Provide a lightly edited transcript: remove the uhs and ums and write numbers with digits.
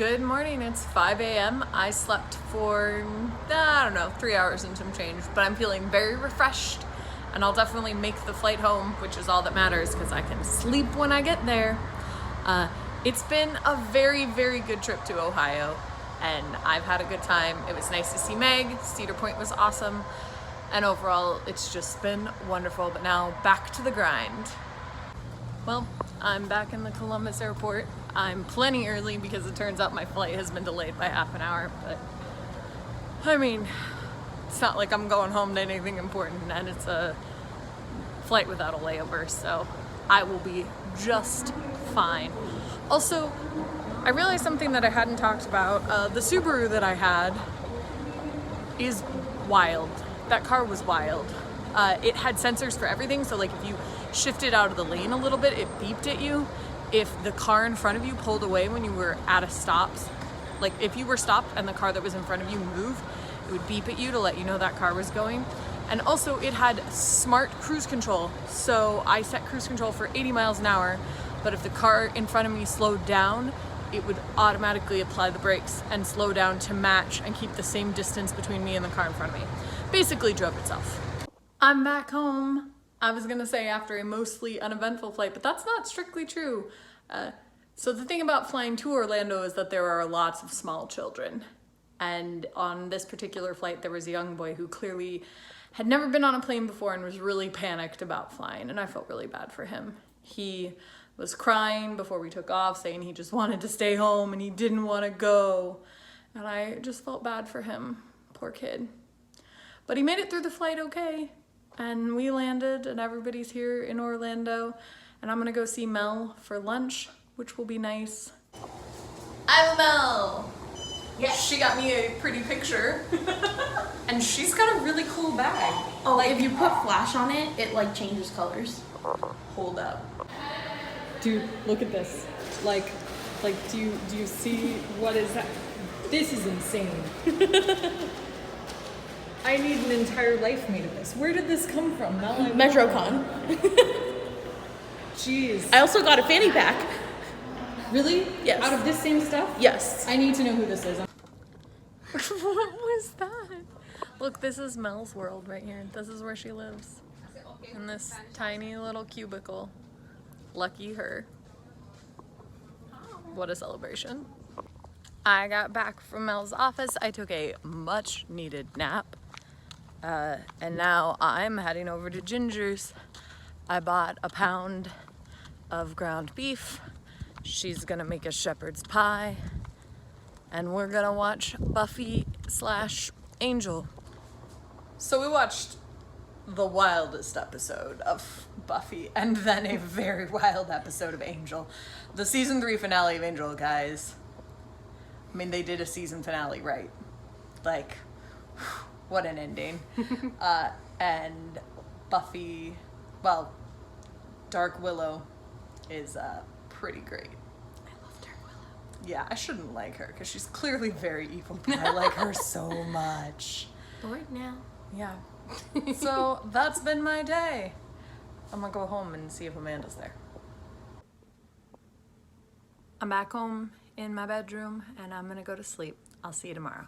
Good morning, it's 5 a.m. I slept for, I don't know, 3 hours and some change, but I'm feeling very refreshed and I'll definitely make the flight home, which is all that matters because I can sleep when I get there. It's been a very, very good trip to Ohio and I've had a good time. It was nice to see Meg, Cedar Point was awesome, and overall it's just been wonderful, but now back to the grind. Well, I'm back in the Columbus airport. I'm plenty early because it turns out my flight has been delayed by half an hour, but I mean, it's not like I'm going home to anything important, and it's a flight without a layover, so I will be just fine. Also, I realized something that I hadn't talked about. The Subaru that I had is wild. That car was wild. It had sensors for everything, so like if you shifted out of the lane a little bit, it beeped at you. If the car in front of you pulled away when you were at a stop, like if you were stopped and the car that was in front of you moved, it would beep at you to let you know that car was going. And also it had smart cruise control. So I set cruise control for 80 miles an hour, but if the car in front of me slowed down, it would automatically apply the brakes and slow down to match and keep the same distance between me and the car in front of me. Basically drove itself. I'm back home. I was gonna say after a mostly uneventful flight, but that's not strictly true. So the thing about flying to Orlando is that there are lots of small children. And on this particular flight, there was a young boy who clearly had never been on a plane before and was really panicked about flying, and I felt really bad for him. He was crying before we took off, saying he just wanted to stay home and he didn't want to go. And I just felt bad for him, poor kid. But he made it through the flight okay. And we landed and everybody's here in Orlando, and I'm gonna go see Mel for lunch, which will be nice. I'm Mel! Yeah. She got me a pretty picture. And she's got a really cool bag. Oh, like if you put flash on it, it like changes colors. Hold up. Dude, look at this. Like, do you see what is that? This is insane. I need an entire life made of this. Where did this come from? Metrocon. Jeez. I also got a fanny pack. Really? Yes. Out of this same stuff? Yes. I need to know who this is. What was that? Look, this is Mel's world right here. This is where she lives. In this tiny little cubicle. Lucky her. What a celebration. I got back from Mel's office. I took a much needed nap. And now I'm heading over to Ginger's. I bought a pound of ground beef. She's gonna make a shepherd's pie. And we're gonna watch Buffy/Angel. So we watched the wildest episode of Buffy and then a very wild episode of Angel. The season 3 finale of Angel, guys. I mean, they did a season finale right. Like, what an ending. And Buffy, well, Dark Willow is pretty great. I love Dark Willow. Yeah, I shouldn't like her because she's clearly very evil, but I like her so much. Bored now. Yeah. So that's been my day. I'm gonna go home and see if Amanda's there. I'm back home in my bedroom and I'm gonna go to sleep. I'll see you tomorrow.